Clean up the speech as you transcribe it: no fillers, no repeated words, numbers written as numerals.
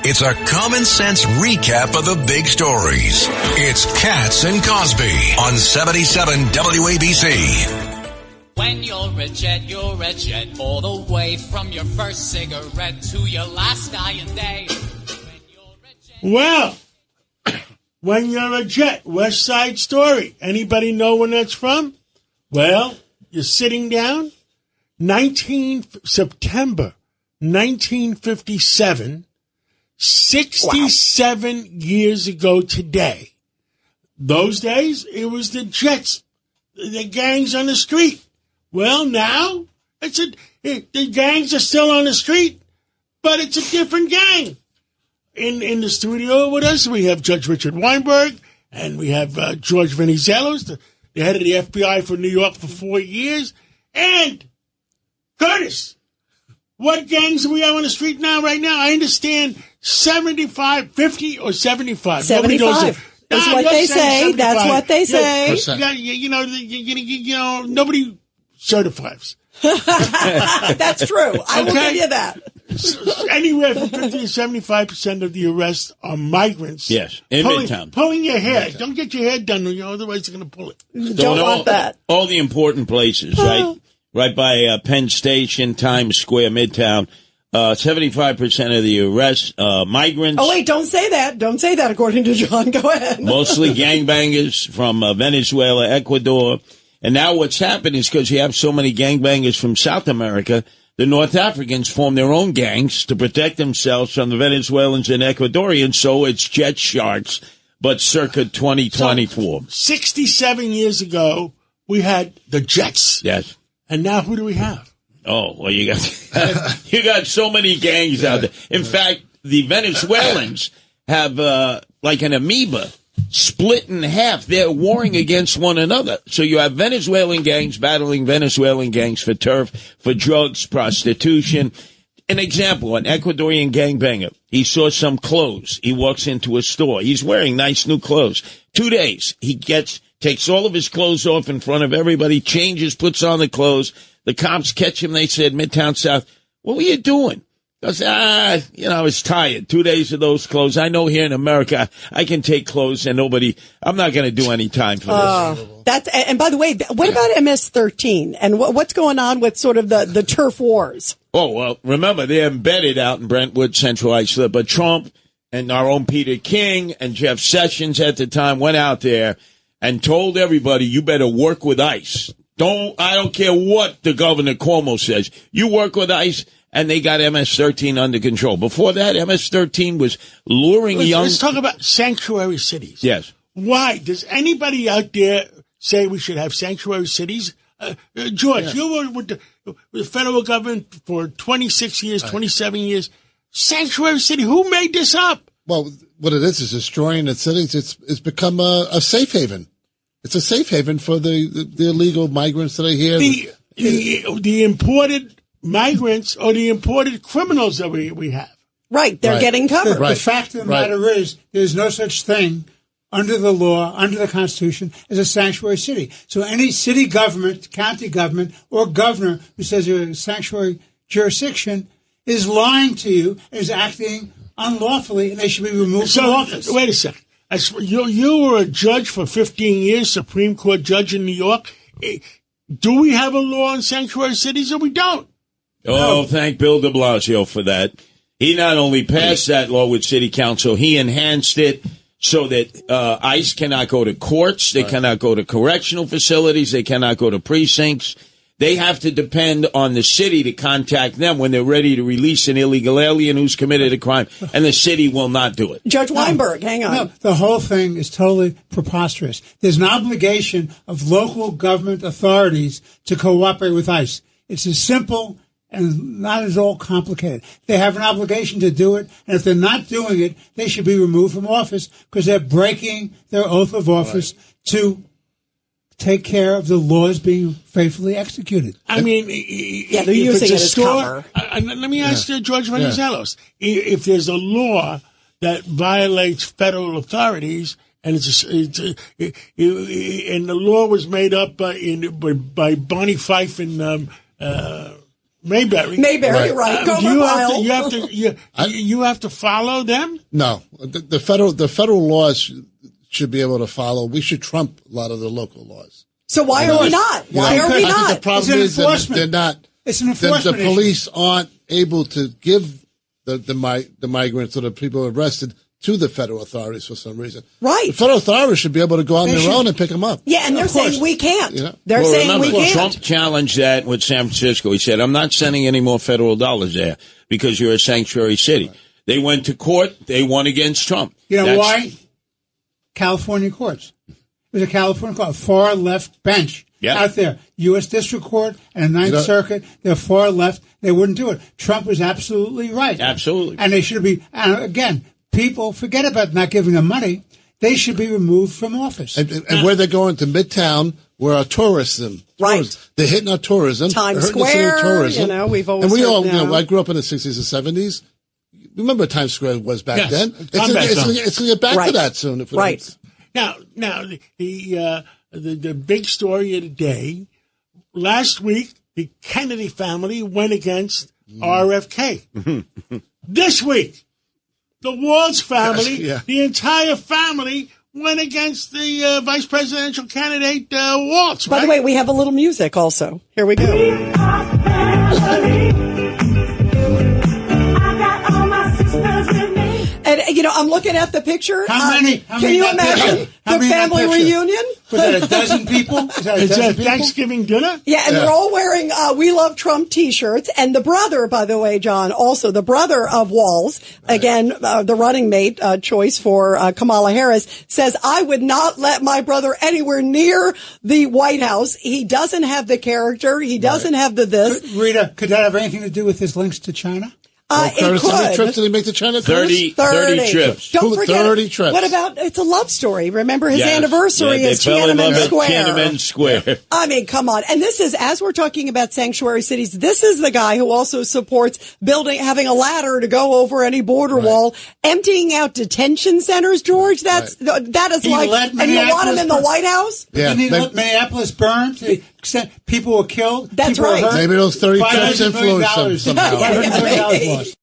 It's a common sense recap of the big stories. It's Cats and Cosby on 77 WABC. When you're a jet all the way from your first cigarette to your last dying day. Well, when you're a jet, West Side Story. Anybody know when that's from? Well, you're sitting down. September 1957. 67 years ago today. Those days, it was the Jets, the gangs on the street. Well, now, the gangs are still on the street, but it's a different gang. In the studio with us, we have Judge Richard Weinberg, and we have George Venizelos, the head of the FBI for New York for 4 years, and Curtis. What gangs do we have on the street right now? I understand 75, 50, or 75. 75. That's what they say. That's what they say. Nobody certifies. That's true. I will give you that. Anywhere from 50 to 75% of the arrests are migrants. Yes, in Midtown. Pulling your hair. Don't get your hair done, otherwise they're going to pull it. Don't want that. All the important places, right? Right by Penn Station, Times Square, Midtown. 75% of the arrests, migrants. Oh, wait, don't say that. Don't say that, according to John. Go ahead. Mostly gangbangers from Venezuela, Ecuador. And now what's happened is because you have so many gangbangers from South America, the North Africans form their own gangs to protect themselves from the Venezuelans and Ecuadorians. So it's jet sharks, but circa 2024. So, 67 years ago, we had the Jets. Yes. And now who do we have? Oh, well, you got so many gangs out there. In fact, the Venezuelans have like an amoeba split in half. They're warring against one another. So you have Venezuelan gangs battling Venezuelan gangs for turf, for drugs, prostitution. An example, an Ecuadorian gangbanger. He saw some clothes. He walks into a store. He's wearing nice new clothes. 2 days. He takes all of his clothes off in front of everybody, changes, puts on the clothes. The cops catch him. They said, Midtown South, what were you doing? He goes, I was tired. 2 days of those clothes. I know here in America, I can take clothes and I'm not going to do any time for this. And by the way, what about MS-13? And what's going on with sort of the turf wars? Oh, well, remember, they're embedded out in Brentwood, Central Islip. But Trump and our own Peter King and Jeff Sessions at the time went out there and told everybody, you better work with ICE. I don't care what the Governor Cuomo says. You work with ICE, and they got MS-13 under control. Before that, MS-13 was luring young... Let's talk about sanctuary cities. Yes. Why? Does anybody out there say we should have sanctuary cities? George, you were with the federal government for 26 years, 27 years. Sanctuary city, who made this up? Well, what it is destroying the cities. It's become a safe haven. It's a safe haven for the illegal migrants that are here. The imported migrants or the imported criminals that we have. Right, they're getting covered. The fact of the matter is, there's no such thing under the law, under the Constitution, as a sanctuary city. So any city government, county government, or governor who says you're a sanctuary jurisdiction is lying to you, is acting unlawfully, and they should be removed from office. Wait a second. You were a judge for 15 years, Supreme Court judge in New York. Do we have a law on sanctuary cities or we don't? Oh, thank Bill de Blasio for that. He not only passed that law with city council, he enhanced it so that ICE cannot go to courts, they cannot go to correctional facilities, they cannot go to precincts. They have to depend on the city to contact them when they're ready to release an illegal alien who's committed a crime, and the city will not do it. Judge Weinberg, hang on. No, the whole thing is totally preposterous. There's an obligation of local government authorities to cooperate with ICE. It's as simple and not at all complicated. They have an obligation to do it, and if they're not doing it, they should be removed from office because they're breaking their oath of office to take care of the laws being faithfully executed. I mean, they're using it as cover. Let me ask you, George Venizelos, if there's a law that violates federal authorities, and and the law was made up by Barney Fife and Mayberry, right. Go Mobile. You have to follow them? No. The federal laws should be able to follow. We should trump a lot of the local laws. So why are we not? Why are we I not? think the problem is that they're not. It's an enforcement the police aren't able to give the migrants or the people arrested to the federal authorities for some reason. Right. The federal authorities should be able to go on their own and pick them up. Yeah, and they're saying we can't. You know? They're saying remember, we can't. Trump challenged that with San Francisco. He said, I'm not sending any more federal dollars there because you're a sanctuary city. Right. They went to court. They won against Trump. You know why? California courts. It was a California court, a far left bench out there. U.S. District Court and Ninth Circuit, they're far left. They wouldn't do it. Trump was absolutely right. Absolutely. And they should be, and again, people forget about not giving them money. They should be removed from office. And where they're going to Midtown, where our tourism. Right. They're hitting our tourism. Times Square, tourism. We've always and we heard all, now. I grew up in the 60s and 70s. Remember what Times Square was back then? It's going to get back to that soon. If Now, the big story of the day, last week, the Kennedy family went against RFK. This week, the Waltz family, the entire family went against the vice presidential candidate, Waltz. By the way, we have a little music also. Here we go. And, I'm looking at the picture. How many? Can you imagine the family reunion? Was that a dozen people? Is that Thanksgiving dinner? Yeah, and they're all wearing We Love Trump t-shirts. And the brother, by the way, John, also the brother of Walz, again, the running mate choice for Kamala Harris, says, I would not let my brother anywhere near the White House. He doesn't have the character. He doesn't have the this. Rita, could that have anything to do with his links to China? It could. How many trips did he make to China? 30 trips. Don't forget. 30 trips. What about, it's a love story. Remember his anniversary is Tiananmen Square. Tiananmen Square. I mean, come on. And this is, as we're talking about sanctuary cities, this is the guy who also supports having a ladder to go over any border wall, emptying out detention centers, George. That is and you want him in the White House? Yeah. Didn't he let Minneapolis burn? People were killed. That's people right. Were hurt. Maybe those 30 trips influenced him somehow. $500 million lost.